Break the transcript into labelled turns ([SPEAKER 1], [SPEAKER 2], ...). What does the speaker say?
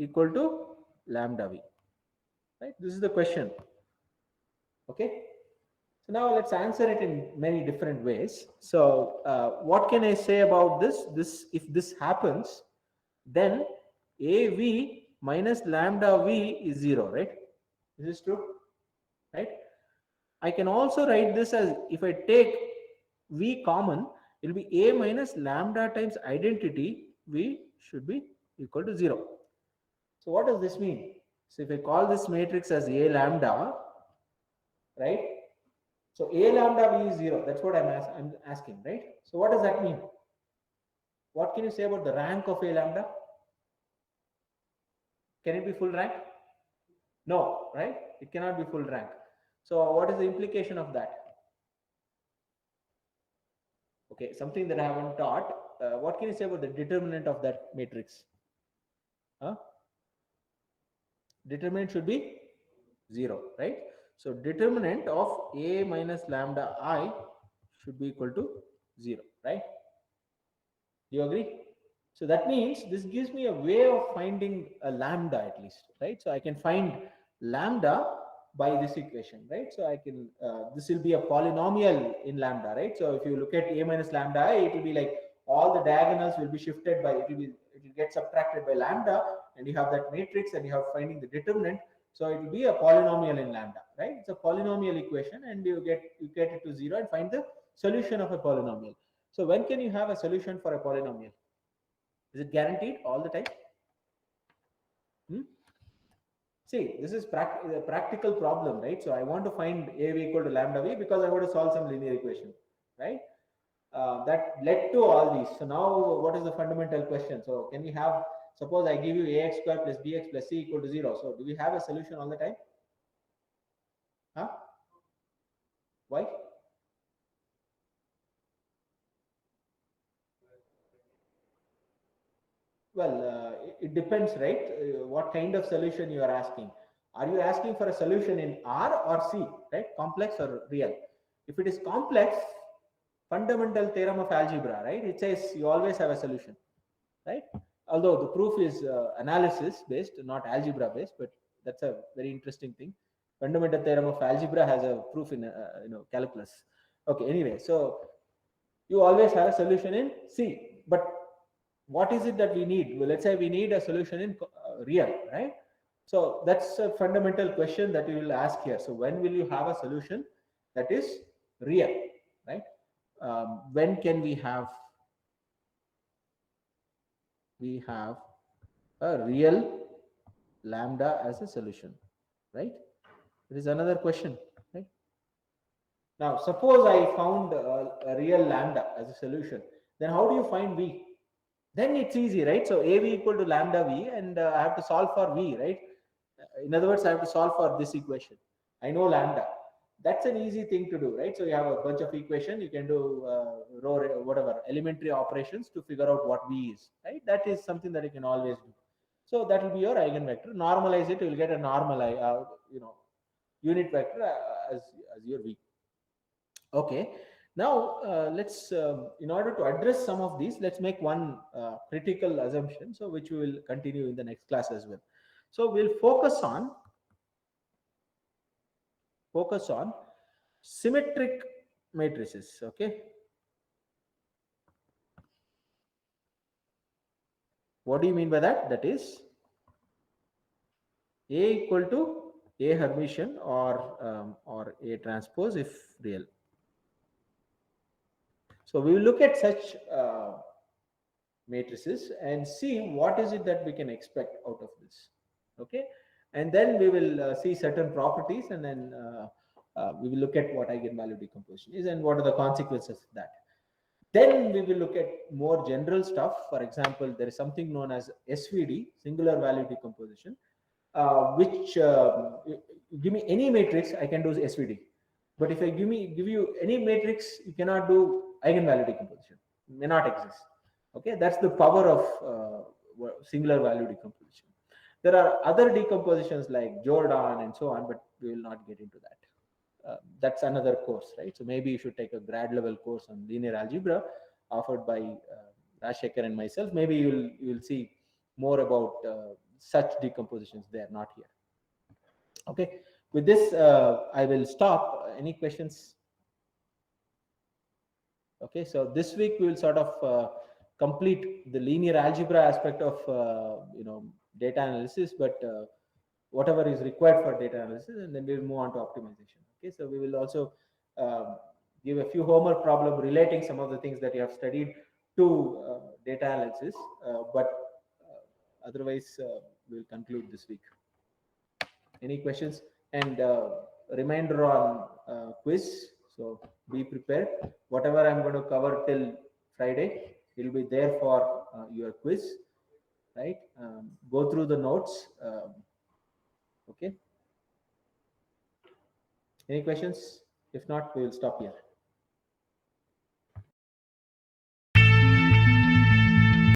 [SPEAKER 1] equal to lambda v, right? This is the question. Okay, so now let's answer it in many different ways. So what can I say about this? If this happens, then AV minus lambda v is 0, right? This is true, right? I can also write this as, if I take v common, it will be a minus lambda times identity v should be equal to 0. So what does this mean? So if I call this matrix as a lambda, right? So a lambda v is 0. That's what I'm asking, right? So what does that mean? What can you say about the rank of a lambda? Can it be full rank? No, right? It cannot be full rank. So what is the implication of that? Okay, something that I haven't taught. What can you say about the determinant of that matrix? Huh? Determinant should be 0, right? So determinant of a minus lambda I should be equal to 0, right? Do you agree? So that means this gives me a way of finding a lambda at least, right? So I can find lambda by this equation, right? So I can, this will be a polynomial in lambda, right? So if you look at a minus lambda I, it will be like all the diagonals will be shifted by, it will get subtracted by lambda, and you have that matrix and you have finding the determinant. So it will be a polynomial in lambda, right? It's a polynomial equation, and you get it to 0 and find the solution of a polynomial. So when can you have a solution for a polynomial? Is it guaranteed all the time? See, this is a practical problem, right? So I want to find a v equal to lambda v because I want to solve some linear equation, right? That led to all these. So now what is the fundamental question? So can we have, suppose I give you ax square plus bx plus c equal to 0. So do we have a solution all the time? Huh? Why? Well, it depends, right? What kind of solution you are asking. Are you asking for a solution in R or C, right? Complex or real? If it is complex, fundamental theorem of algebra, right? It says you always have a solution, right? Although the proof is analysis based, not algebra based, but that's a very interesting thing. Fundamental theorem of algebra has a proof in calculus. Okay, anyway, so you always have a solution in C, but what is it that we need? Well, let's say we need a solution in real, right? So that's a fundamental question that you will ask here. So when will you have a solution that is real, right? When can we have a real lambda as a solution, right? It is another question, right? Now, suppose I found a real lambda as a solution, then how do you find v? Then it's easy, right? So av equal to lambda v, and I have to solve for v, right? In other words, I have to solve for this equation. I know lambda. That's an easy thing to do, right? So you have a bunch of equation, you can do whatever elementary operations to figure out what v is, right? That is something that you can always do. So that will be your eigenvector. Normalize it, you will get a normal, unit vector as your v. Okay. Now let's, in order to address some of these, let's make one critical assumption, so which we will continue in the next class as well. So we'll focus on symmetric matrices. Okay. What do you mean by that? That is A equal to A Hermitian or A transpose if real. So we will look at such matrices and see what is it that we can expect out of this. Okay, and then we will see certain properties, and then we will look at what eigenvalue decomposition is and what are the consequences of that. Then we will look at more general stuff. For example, there is something known as SVD, singular value decomposition, which give me any matrix, I can do SVD. But if I give you any matrix, you cannot do eigenvalue decomposition. It may not exist. Okay, that's the power of singular value decomposition. There are other decompositions like Jordan and so on, but we will not get into that. That's another course, right? So maybe you should take a grad level course on linear algebra offered by Rajshekhar and myself. Maybe you will see more about such decompositions. They are not here. Okay, with this I will stop. Any questions? Okay, so this week we will sort of complete the linear algebra aspect of data analysis, but whatever is required for data analysis, and then we will move on to optimization. Okay, so we will also give a few homework problem relating some of the things that you have studied to data analysis, but otherwise we will conclude this week. Any questions? And reminder on quiz. So be prepared. Whatever I'm going to cover till Friday, it will be there for your quiz, right? Go through the notes. Okay. Any questions? If not, we will stop here.